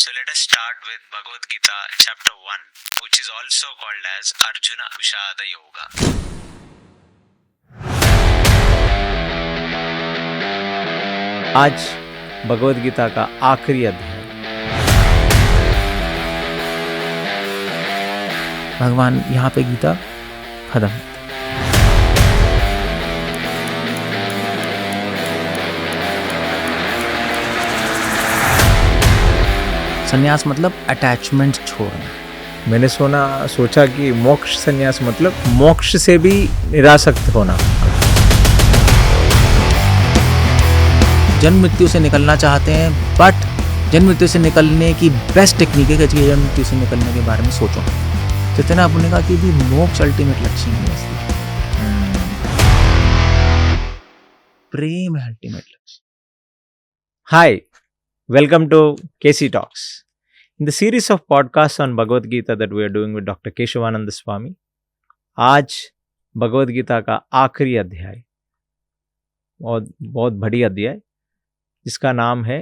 So let us start with Bhagavad Gita chapter 1, which is also called as Arjuna Vishada Yoga. आज भगवद गीता का आखिरी अध्याय। भगवान यहाँ पे गीता खत्म। संन्यास मतलब अटैचमेंट छोड़ना। मैंने सोचा कि मोक्ष संन्यास मतलब मोक्ष से भी निरासक्त होना। जन्म मृत्यु से निकलना चाहते हैं, बट जन्म मृत्यु से निकलने की बेस्ट टेक्निक है कि जन्म मृत्यु से निकलने के बारे में सोचो। जितना आपने कहा कि भी मोक्ष अल्टीमेट लक्ष्य नहीं है, प्रेम है अल्टीमेट लक्ष्य। Hi, welcome to KC Talks. In the series of podcasts on Bhagavad Gita that we are doing with Dr. Keshavananda Swami, आज भगवद गीता का आखिरी अध्याय, बहुत बड़ी अध्याय, जिसका नाम है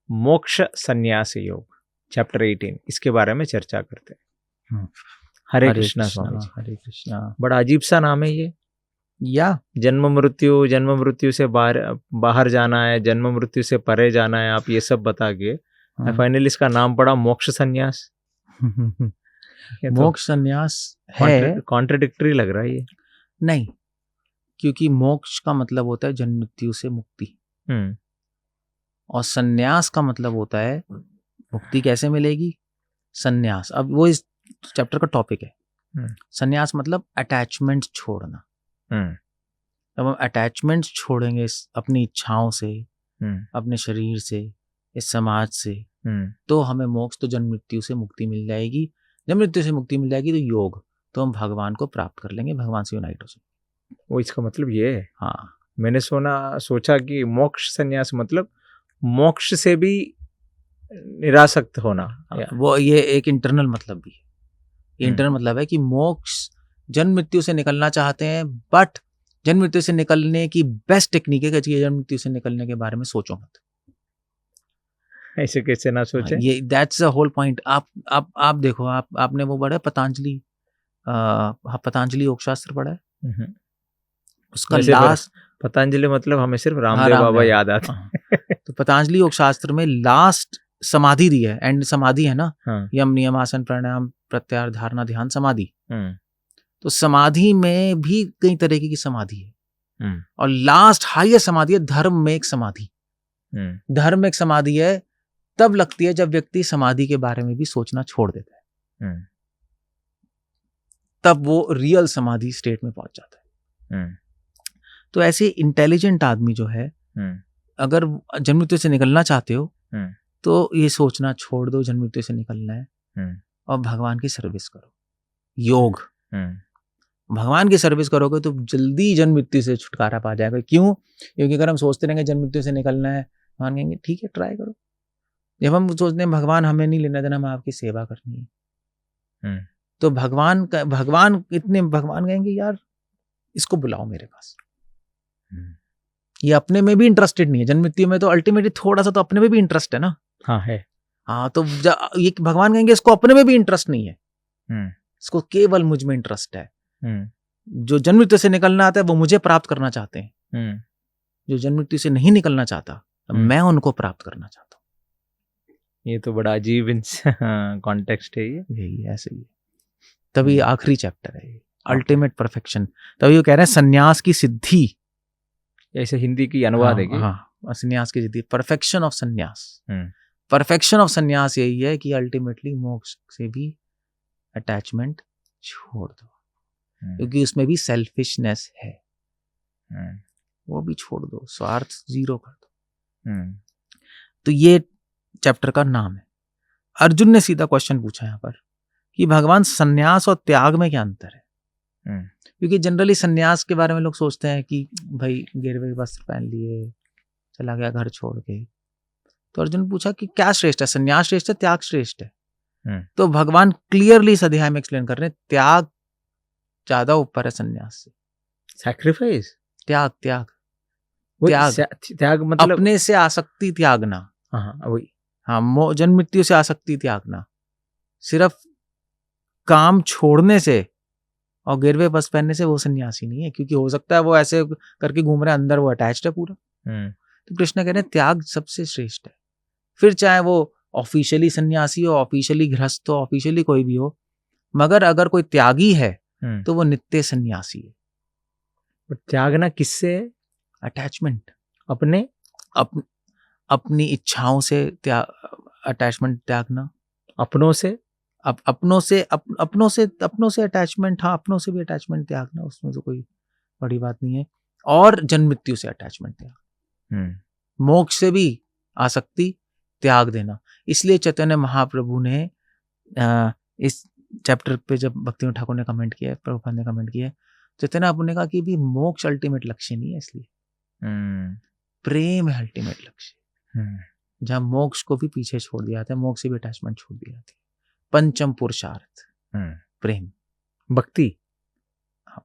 मोक्ष संन्यास योग, चैप्टर 18। इसके बारे में चर्चा करते हैं। हरे कृष्णा स्वामी जी। हरे कृष्णा। बड़ा अजीब सा नाम है ये। या जन्म मृत्यु से बाहर जाना है, जन्म मृत्यु से परे जाना है, आप ये सब बता के फाइनली इसका नाम पड़ा मोक्ष संन्यास। मोक्ष संन्यास है, कॉन्ट्रडिक्टरी लग रहा है ये। नहीं, क्योंकि मोक्ष का मतलब होता है जन्म मृत्यु से मुक्ति, और संन्यास का मतलब होता है मुक्ति कैसे मिलेगी। संन्यास, अब वो इस चैप्टर का टॉपिक है। संन्यास मतलब अटैचमेंट छोड़ना। जब हम अटैचमेंट छोड़ेंगे अपनी इच्छाओं से, अपने शरीर से, इस समाज से, तो हमें मोक्ष, तो जन्म मृत्यु से मुक्ति मिल जाएगी। जन्म मृत्यु से मुक्ति मिल जाएगी तो योग, तो हम भगवान को प्राप्त कर लेंगे, भगवान से यूनाइट हो जाएंगे। वो इसका मतलब ये है। हाँ, मैंने सोचा कि मोक्ष संन्यास मतलब मोक्ष से भी निरासक्त होना। वो ये एक इंटरनल मतलब भी है। ये इंटरनल मतलब है कि मोक्ष, जन्म मृत्यु से निकलना चाहते हैं, बट जन्म मृत्यु से निकलने की बेस्ट टेक्निक है कि जन्म मृत्यु से निकलने के बारे में सोचो मत। ऐसे कैसे ना सोचे। ये दैट्स द होल पॉइंट। आप देखो, आपने वो पढ़ा पतंजलि योग शास्त्र पढ़ा है? उसका लास्ट, पतंजलि मतलब हमें सिर्फ रामदेव बाबा याद आते हैं। तो पतंजलि योग शास्त्र में लास्ट समाधि दी है, एंड समाधि है ना। यम नियम आसन प्राणायाम प्रत्याहार धारणा ध्यान समाधि। तो समाधि में भी कई तरीके की समाधि है, और लास्ट हाईएस्ट समाधि है धर्म में एक समाधि। धर्म में एक समाधि है तब लगती है जब व्यक्ति समाधि के बारे में भी सोचना छोड़ देता है, तब वो रियल समाधि स्टेट में पहुंच जाता है। तो ऐसे इंटेलिजेंट आदमी जो है, अगर जन्म मृत्यु से निकलना चाहते हो तो ये सोचना छोड़ दो जन्म मृत्यु से निकलना है, और भगवान की सर्विस करो। योग, भगवान की सर्विस करोगे तो जल्दी जन्म मृत्यु से छुटकारा पा जाएगा। क्यों? क्योंकि अगर हम सोचते रहेंगे जन्म मृत्यु से निकलना है, भगवान कहेंगे ठीक है ट्राई करो। जब हम सोचते हैं भगवान हमें नहीं लेना देना, हमें आपकी सेवा करनी है, तो भगवान कहेंगे यार इसको बुलाओ मेरे पास। ये अपने में भी इंटरेस्टेड नहीं है। जन्म मृत्यु में तो अल्टीमेटली थोड़ा सा तो अपने में भी इंटरेस्ट है ना। हाँ है। हाँ, तो ये भगवान कहेंगे इसको अपने में भी इंटरेस्ट नहीं है, इसको केवल मुझ में इंटरेस्ट है। जो जन्म मृत्यु से निकलना आता है वो मुझे प्राप्त करना चाहते हैं। जो जन्म मृत्यु से नहीं निकलना चाहता, मैं उनको प्राप्त करना चाहता हूँ। ये तो बड़ा अजीब कॉन्टेक्स्ट है ये। यही ऐसे ही, तभी आखिरी चैप्टर है अल्टीमेट परफेक्शन। तभी वो कह रहे हैं संन्यास की सिद्धि, ऐसे हिंदी की अनुवाद है कि संन्यास की सिद्धि, परफेक्शन ऑफ संन्यास। परफेक्शन ऑफ संन्यास यही है कि अल्टीमेटली मोक्ष से भी अटैचमेंट छोड़ दो, क्योंकि उसमें भी सेल्फिशनेस है, वो भी छोड़ दो, स्वार्थ जीरो कर दो। तो ये चैप्टर का नाम है। अर्जुन ने सीधा क्वेश्चन पूछा यहाँ पर कि भगवान संन्यास और त्याग में क्या अंतर है? क्योंकि जनरली संन्यास के बारे में लोग सोचते हैं कि भाई गिरवे वस्त्र पहन लिए, चला गया घर छोड़ के। तो अर्जुन ने पूछा कि क्या श्रेष्ठ है, संन्यास श्रेष्ठ है, त्याग श्रेष्ठ है? तो भगवान क्लियरली इस अध्याय में एक्सप्लेन कर रहे हैं, त्याग ज्यादा ऊपर है संन्यास से। सैक्रिफाइस, त्याग मतलब अपने से आसक्ति त्यागना। हाँ वही। हाँ, जन्म मृत्यु से आसक्ति त्यागना, सिर्फ काम छोड़ने से और गिरवे बस पहनने से वो सन्यासी नहीं है, क्योंकि हो सकता है वो ऐसे करके घूम रहे हैं, अंदर वो अटैच्ड है पूरा। तो कृष्ण कह रहे हैं त्याग सबसे श्रेष्ठ है। फिर चाहे वो ऑफिशियली सन्यासी हो, ऑफिशियली गृहस्थ हो, ऑफिशियली कोई भी हो, मगर अगर कोई त्यागी है तो वो नित्य सन्यासी है। त्यागना किससे है? अटैचमेंट, अपने अपनी इच्छाओं से अटैचमेंट त्यागना, अपनों से अपनों से अटैचमेंट, हाँ अपनों से भी अटैचमेंट त्यागना, उसमें तो कोई बड़ी बात नहीं है। और जन्म मृत्यु से अटैचमेंट त्याग, मोक्ष से भी आसक्ति त्याग देना। इसलिए चैतन्य महाप्रभु ने इस चैप्टर पे जब भक्ति ठाकुर ने कमेंट किया है, प्रभुपाद ने कमेंट किया है, चैतन्य महाप्रभु ने कहा कि भी मोक्ष अल्टीमेट लक्ष्य नहीं है, इसलिए प्रेम है अल्टीमेट लक्ष्य। जहाँ मोक्ष को भी पीछे छोड़ दिया जाता है, मोक्ष से भी अटैचमेंट छोड़ दी जाती है। पंचम पुरुषार्थ प्रेम, भक्ति,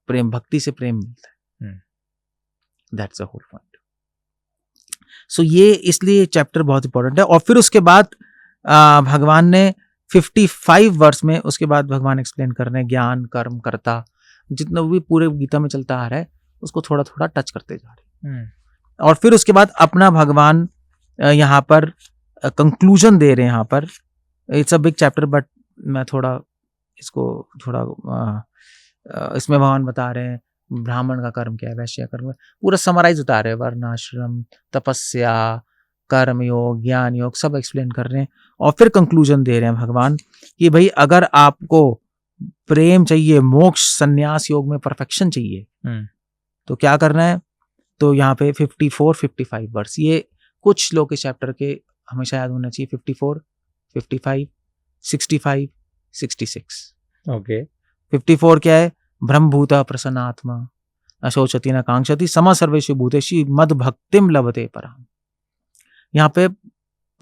प्रेम, भक्ति से प्रेम मिलता है। That's a whole point. So ये इसलिए चैप्टर बहुत इंपॉर्टेंट है। और फिर उसके बाद भगवान ने 55 वर्ष में उसके बाद भगवान एक्सप्लेन कर रहे हैं ज्ञान कर्म कर्ता, जितना भी पूरे गीता में चलता आ रहा है उसको थोड़ा थोड़ा टच करते जा रहे हैं। और फिर उसके बाद अपना भगवान यहाँ पर कंक्लूजन दे रहे हैं। यहाँ पर it's a big chapter, but मैं थोड़ा इसको इसमें भगवान बता रहे हैं ब्राह्मण का कर्म क्या है, वैश्य का कर्म है, पूरा समराइज बता रहे हैं, वर्णाश्रम, तपस्या, कर्म योग, ज्ञान योग, सब एक्सप्लेन कर रहे हैं। और फिर कंक्लूजन दे रहे हैं भगवान कि भाई अगर आपको प्रेम चाहिए, मोक्ष, संन्यास योग में परफेक्शन चाहिए, तो क्या करना है। तो यहाँ पे 54-55 वर्ष, ये कुछ लोग इस चैप्टर के हमेशा याद होना चाहिए, 54, 55, 65, 66। ओके। 54 क्या है, ब्रह्मभूता प्रसन्नात्मा न शोचति न कांक्षति सम सर्वेषु भूतेषु मद भक्तिम लभते परम। यहाँ पे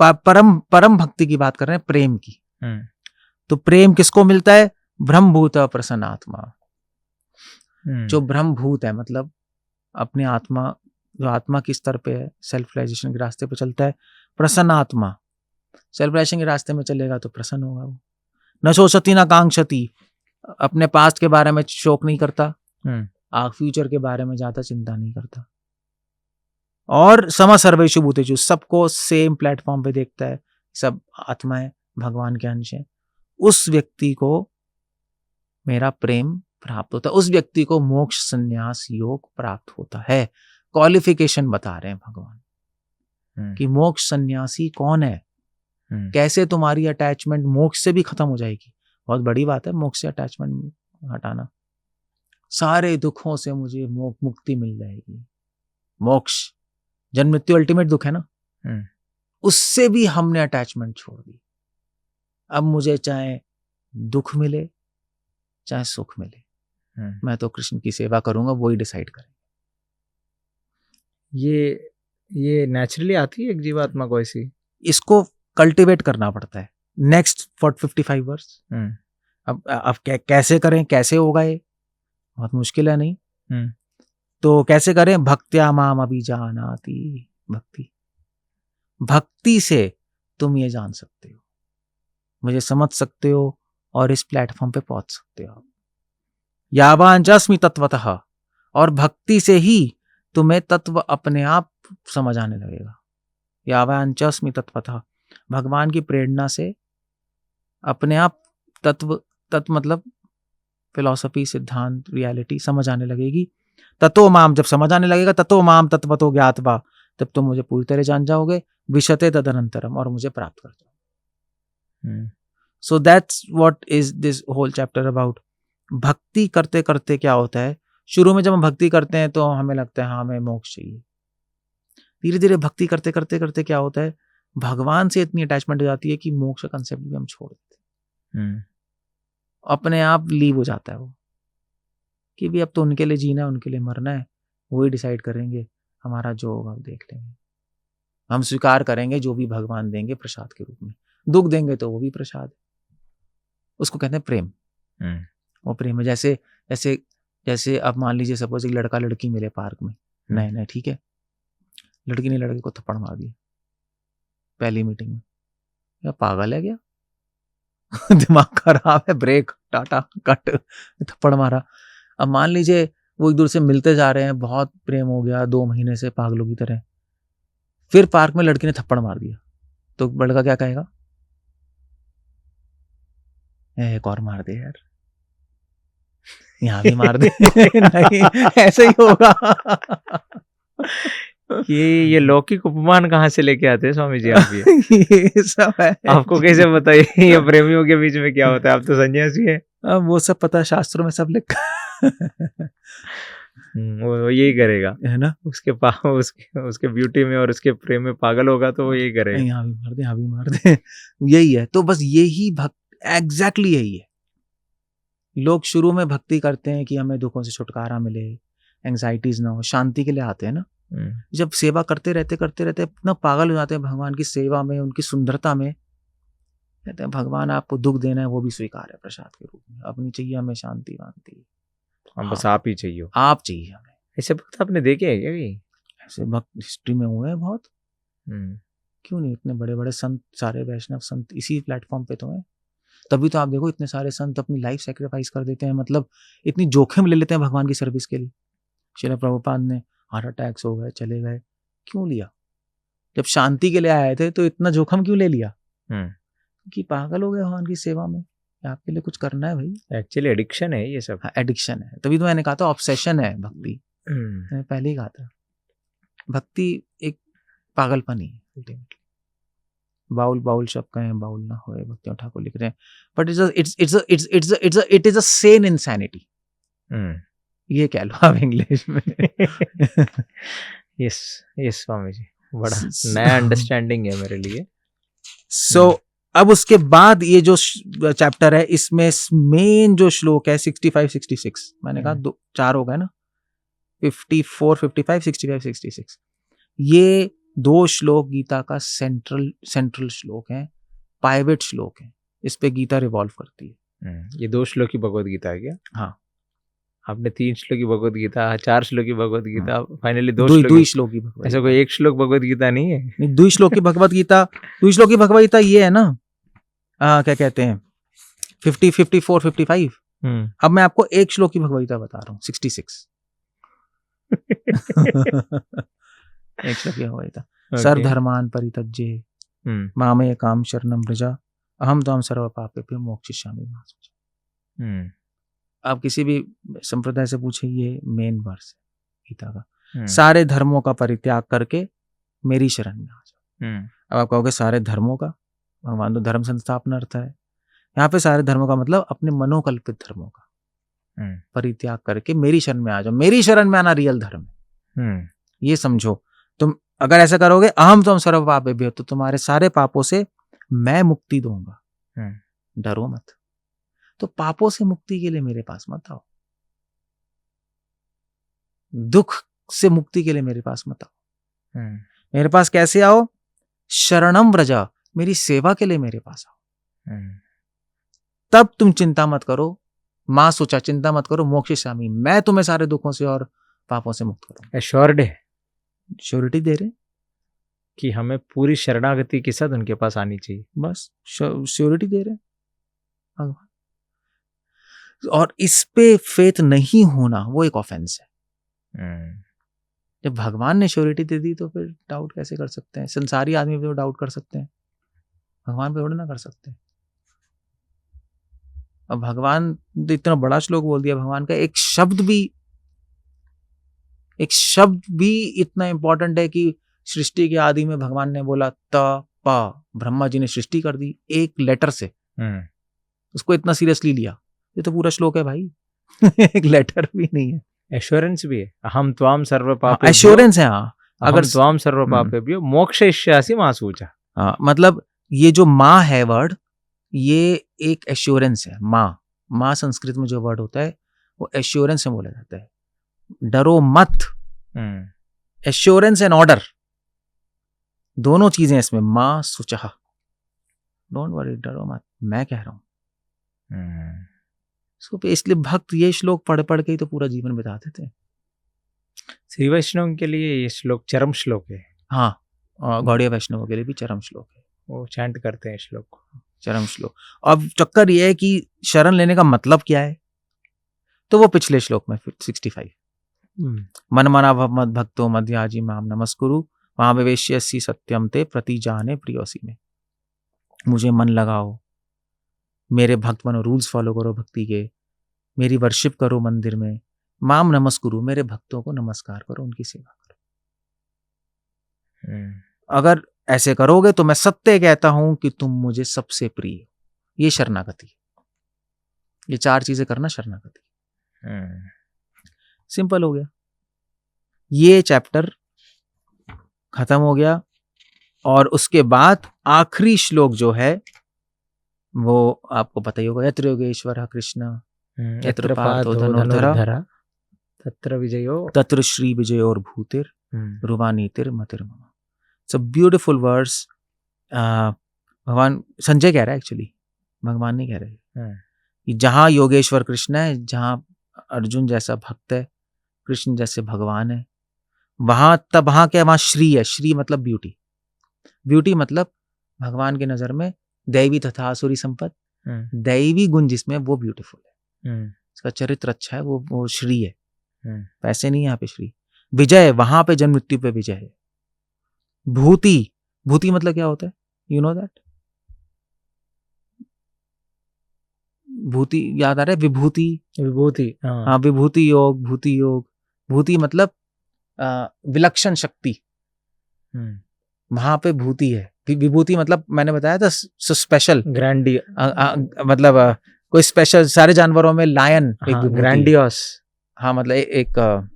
परम भक्ति की बात कर रहे हैं, प्रेम की। तो प्रेम किसको मिलता है, ब्रह्मभूता प्रसन्नात्मा। जो ब्रह्मभूत है मतलब अपने आत्मा, जो आत्मा किस स्तर पे है, सेल्फ रियलाइजेशन के रास्ते पे चलता है, प्रसन्न आत्मा। सेल्फ रियलाइजेशन के रास्ते में चलेगा तो प्रसन्न होगा वो। न शोचति न कांक्षति, अपने पास्ट के बारे में शोक नहीं करता, फ्यूचर के बारे में ज्यादा चिंता नहीं करता। और सम सर्वेषु भूतेषु, सबको सेम प्लेटफॉर्म पे देखता है, सब आत्माएं भगवान के अंश हैं। उस व्यक्ति को मेरा प्रेम प्राप्त होता है, उस व्यक्ति को मोक्ष संन्यास योग प्राप्त होता है। क्वालिफिकेशन बता रहे हैं भगवान कि मोक्ष सन्यासी कौन है, कैसे तुम्हारी अटैचमेंट मोक्ष से भी खत्म हो जाएगी। बहुत बड़ी बात है मोक्ष से अटैचमेंट हटाना। सारे दुखों से मुझे मुक्ति मिल जाएगी। मोक्ष, जन्म मृत्यु अल्टीमेट दुख है ना, उससे भी हमने अटैचमेंट छोड़ दी। अब मुझे चाहे दुख मिले चाहे सुख मिले, मैं तो कृष्ण की सेवा करूंगा, वो ही डिसाइड करेंगे। ये नेचुरली आती है एक जीवात्मा को ऐसी, इसको कल्टीवेट करना पड़ता है नेक्स्ट 55 वर्ष। अब कैसे करें, कैसे होगा, ये बहुत मुश्किल है नहीं। तो कैसे करें, भक्त्या माम अभिजानाति। भक्ति से तुम ये जान सकते हो, मुझे समझ सकते हो और इस प्लेटफॉर्म पे पहुंच सकते हो। यावांचस्मि तत्वतः, और भक्ति से ही तुम्हें तत्व अपने आप समझ आने लगेगा। यावांचस्मि तत्वतः, भगवान की प्रेरणा से अपने आप तत्व मतलब फिलॉसफी, सिद्धांत, रियलिटी समझ आने लगेगी। ततो माम, जब समझ आने लगेगा, ततो माम तत्वतो ज्ञात्वा, तब तुम मुझे पूरी तरह जान जाओगे। विशते तदनंतरम, और मुझे प्राप्त कर जाओगे। So that's what is this whole chapter about. भक्ति करते करते क्या होता है, शुरू में जब हम भक्ति करते हैं तो हमें लगता है हाँ हमें मोक्ष चाहिए। धीरे धीरे भक्ति करते करते करते क्या होता है, भगवान से इतनी अटैचमेंट हो जाती है कि मोक्ष का कंसेप्ट भी हम छोड़ देते हैं। अपने आप लीव हो जाता है वो, कि भी अब तो उनके लिए जीना है, उनके लिए मरना है, वो ही डिसाइड करेंगे, हमारा जो होगा देख लेंगे। हम स्वीकार करेंगे जो भी भगवान देंगे प्रसाद के रूप में, दुख देंगे तो वो भी प्रसाद है। उसको कहते हैं प्रेम। वो प्रेम है। जैसे अब मान लीजिए सपोज एक लड़का लड़की मिले पार्क में, नए ठीक है, लड़की ने लड़के को थप्पड़ मार दिया पहली मीटिंग में, क्या पागल है क्या? दिमाग खराब है, ब्रेक, टाटा, कट, थप्पड़ मारा। अब मान लीजिए वो एक दूसरे से मिलते जा रहे हैं, बहुत प्रेम हो गया 2 महीने से पागलों की तरह, फिर पार्क में लड़की ने थप्पड़ मार दिया, तो लड़का क्या कहेगा? एक और मार दे यार, यहाँ भी मार दे। नहीं, ऐसे ही होगा। ये लौकिक उपमान कहाँ से लेके आते हैं स्वामी जी आप? ये सब है। आपको कैसे बताइए ये प्रेमियों के बीच में क्या होता है? आप तो सन्यासी है। अब वो सब पता है, शास्त्रों में सब लिखा वो यही करेगा, है ना। उसके ब्यूटी में और उसके प्रेम में पागल होगा तो वो यही करेगा। यहाँ भी मार दे, यहाँ भी मार दे। यही है। तो बस यही एग्जैक्टली यही है। लोग शुरू में भक्ति करते हैं कि हमें दुखों से छुटकारा मिले, एंजाइटीज ना हो, शांति के लिए आते हैं ना। जब सेवा करते रहते इतना पागल हो जाते हैं भगवान की सेवा में, उनकी सुंदरता में। कहते हैं भगवान आपको दुख देना है वो भी स्वीकार है प्रसाद के रूप में, अपनी चाहिए हमें शांति वांति, हम बस आप ही चाहिए, आप चाहिए हमें। ऐसे भक्त आपने देखे हैं क्या? ऐसे भक्त हिस्ट्री में हुए हैं बहुत। क्यों नहीं, इतने बड़े बड़े संत, सारे वैष्णव संत इसी प्लेटफॉर्म पे तो हैं। तभी तो आप देखो इतने सारे संत अपनी लाइफ सेक्रीफाइस कर देते हैं, मतलब इतनी जोखिम ले लेते हैं भगवान की सर्विस के लिए। श्रील प्रभुपाद ने हार्ट अटैक्स हो गए, चले गए, क्यों लिया? जब शांति के लिए आए थे तो इतना जोखिम क्यों ले लिया? कि पागल हो गए भगवान की सेवा में, आपके लिए कुछ करना है भाई। एक्चुअली एडिक्शन है ये सब। एडिक्शन है, तभी तो मैंने कहा था ऑब्सेशन है भक्ति। मैंने पहले ही कहा था भक्ति एक पागलपन ही है अल्टीमेटली। बाउल शब्द कहें, बाउल ना होए, भक्तियों ठाकुर लिख रहे हैं, but it is a Sen insanity. ये कह लो आप इंग्लिश में। यस स्वामी जी, बड़ा नया अंडरस्टैंडिंग है मेरे लिए। सो अब उसके बाद ये जो चैप्टर है, इसमें मेन जो श्लोक है 65-66, मैंने कहा 4 हो गए ना, 54, 55, 65, 66, ये 2 श्लोक गीता का सेंट्रल श्लोक है, पाइवेट श्लोक है। इस पे गीता रिवॉल्व करती है। ये 2 श्लोक की भगवद गीता है क्या? हाँ। आपने 3 श्लोक की भगवद गीता, 4 श्लोक की भगवद गीता, फाइनली 2 श्लोक की भगवद। ऐसा कोई 1 श्लोक भगवद गीता नहीं है? नहीं, 2 श्लोक की भगवद गीता। 2 श्लोक की भगवद गीता ये है ना, क्या कहते हैं, 50, 54, 55। अब मैं आपको 1 श्लोक की भगवद गीता बता रहा हूँ, 66। 1 श्लोक की भगवद गीता। सर्वधर्मान् परित्यज्य मामे काम शरणं व्रज अहम त्वां सर्व पापेभ्यो मोक्षयिष्यामि मा शुचः। आप किसी भी संप्रदाय से पूछे, ये मेन वर्स है गीता का। सारे धर्मों का परित्याग करके मेरी शरण में आ जाओ। अब आप कहोगे सारे धर्मों का, भगवान तो धर्म संस्थापना अर्थ है। यहाँ पे सारे धर्मों का मतलब अपने मनोकल्पित धर्मों का परित्याग करके मेरी शरण में आ जाओ। मेरी शरण में आना रियल धर्म है। ये समझो, तुम अगर ऐसा करोगे, अहम त्वं सर्व पापेभ्यो, तो तुम्हारे सारे पापों से मैं मुक्ति दूंगा, डरो मत। तो पापों से मुक्ति के लिए मेरे पास मत आओ, दुख से मुक्ति के लिए मेरे पास मत आओ। मेरे पास कैसे आओ? शरणम व्रज, मेरी सेवा के लिए मेरे पास आओ। तब तुम चिंता मत करो, मां सोचा चिंता मत करो, मोक्षयिष्यामि, मैं तुम्हें सारे दुखों से और पापों से मुक्त करूंगा। एश्योर्ड है, श्योरिटी दे रहे कि हमें पूरी शरणागति के साथ उनके पास आनी चाहिए, बस श्योरिटी दे रहे भगवान। और इस पे फेथ नहीं होना वो एक ऑफेंस है। जब भगवान ने श्योरिटी दे दी तो फिर डाउट कैसे कर सकते हैं? संसारी आदमी पे तो डाउट कर सकते हैं, भगवान पे थोड़ी ना कर सकते। अब भगवान तो इतना बड़ा श्लोक बोल दिया, भगवान का एक शब्द भी इतना इंपॉर्टेंट है कि सृष्टि के आदि में भगवान ने बोला त प, ब्रह्मा जी ने सृष्टि कर दी एक लेटर से। उसको इतना सीरियसली लिया। ये तो पूरा श्लोक है भाई। एक लेटर भी नहीं है, एश्योरेंस भी है। अहम त्वाम सर्व पापेभ्यो, एश्योरेंस है। हाँ, अगर त्वाम सर्व पापेभ्यो मोक्षयिष्यासि मा शुचः। हाँ, मतलब ये जो माँ है वर्ड, ये एक एश्योरेंस है। माँ संस्कृत में जो वर्ड होता है वो एश्योरेंस में बोला जाता है। डरो मत, एश्योरेंस एंड ऑर्डर, दोनों चीजें इसमें। माँ शुचः, डोंट वरी, डरो मत, मैं कह रहा हूं। इसलिए भक्त ये श्लोक पढ़ के ही तो पूरा जीवन बिता देते हैं। श्री वैष्णव के लिए ये श्लोक चरम श्लोक है। हाँ, गौड़ीय वैष्णवों के लिए भी चरम श्लोक है। वो चैंट करते हैं श्लोक को। चरम श्लोक। अब चक्कर ये है कि शरण लेने का मतलब क्या है, तो वो पिछले श्लोक में 65 मन मना मद भक्तो मध्याजी माम नमस्कुरु वहां विवेश्यसी सत्यम ते प्रति जाने प्रियोसी में। मुझे मन लगाओ, मेरे भक्त बनो, रूल्स फॉलो करो भक्ति के, मेरी वर्शिप करो मंदिर में, माम नमस्कुरु मेरे भक्तों को नमस्कार करो, उनकी सेवा करो। अगर ऐसे करोगे तो मैं सत्य कहता हूं कि तुम मुझे सबसे प्रिय हो। ये शरणागति है। ये 4 चीजें करना शरणागति। सिंपल हो गया। ये चैप्टर खत्म हो गया और उसके बाद आखिरी श्लोक जो है वो आपको पता ही होगा, यत्र योगेश्वर कृष्ण यत्र पार्थो धनुर्धर तत्र विजयो तत्र श्री विजयोर भूतिर रुवानीतिर मतिर्मम। It's a beautiful verse. भगवान संजय कह रहा है, एक्चुअली भगवान नहीं कह रहे। कि जहां योगेश्वर कृष्ण है, जहां अर्जुन जैसा भक्त है, कृष्ण जैसे भगवान है, वहां क्या, वहां श्री है। श्री मतलब ब्यूटी। ब्यूटी मतलब भगवान की नजर में दैवी तथा आसुरी संपत्ति, दैवी गुण जिसमें, वो ब्यूटीफुल है। इसका चरित्र अच्छा है, वो श्री है। पैसे नहीं है यहाँ पे श्री। विजय, वहां पे जन्म मृत्यु पे विजय है। भूति, भूति मतलब क्या होता है, यू नो दैट? भूति याद आ रहा है? विभूति, विभूति। हाँ, विभूति योग, भूति योग। भूति मतलब विलक्षण शक्ति, वहां पे भूति है। विभूति मतलब मैंने बताया था स्पेशल, ग्रैंडी, मतलब कोई स्पेशल। सारे जानवरों में लायन एक विभूति, ग्रैंडियस, हाँ, मतलब एक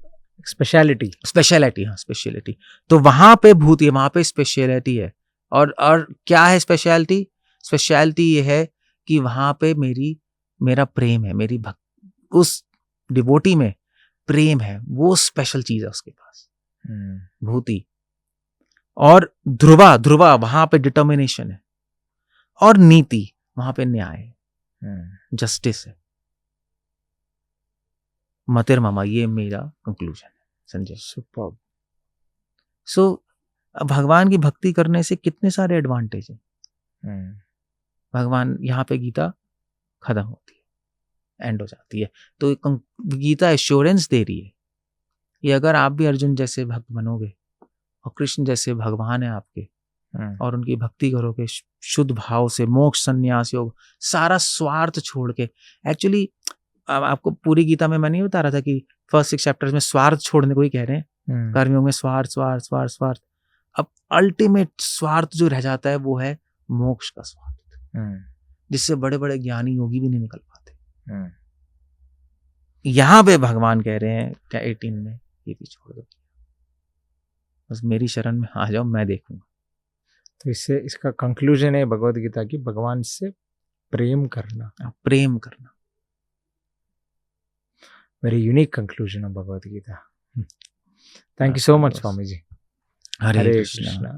स्पेशलिटी, हाँ, स्पेशलिटी। तो वहां पे भूति है, वहां पे स्पेशलिटी है। और क्या है स्पेशलिटी? स्पेशलिटी ये है कि वहां पे मेरा प्रेम है, मेरी भक्ति, उस डिवोटी में प्रेम है, वो स्पेशल चीज है उसके पास, भूति। और ध्रुवा वहां पे डिटर्मिनेशन है, और नीति वहां पे न्याय है, जस्टिस है। मतिर्ममा, ये मेरा कंक्लूजन है संजय। सुपर्ब। सो भगवान की भक्ति करने से कितने सारे एडवांटेज हैं। भगवान यहाँ पे गीता खत्म होती है, एंड हो जाती है। तो गीता एश्योरेंस दे रही है कि अगर आप भी अर्जुन जैसे भक्त बनोगे और कृष्ण जैसे भगवान है आपके, और उनकी भक्ति करोगे शुद्ध भाव से, मोक्ष संन्यास योग, सारा स्वार्थ छोड़ के। एक्चुअली आपको पूरी गीता में मैं नहीं बता रहा था कि फर्स्ट 6 चैप्टर्स में स्वार्थ छोड़ने को ही कह रहे हैं, कर्मयोग में स्वार्थ स्वार्थ स्वार्थ स्वार्थ। अब अल्टीमेट स्वार्थ जो रह जाता है वो है मोक्ष का स्वार्थ, जिससे बड़े बड़े ज्ञानी योगी भी नहीं निकल पाते। यहाँ पे भगवान कह रहे हैं 18 में, ये भी छोड़ दो, बस मेरी शरण में आ जाओ, मैं देखूंगा। तो इसका कंक्लूजन है भगवद गीता की, भगवान से प्रेम करना, प्रेम करना। Very unique conclusion of Bhagavad Gita. Thank you so much Swami ji. Hare Krishna.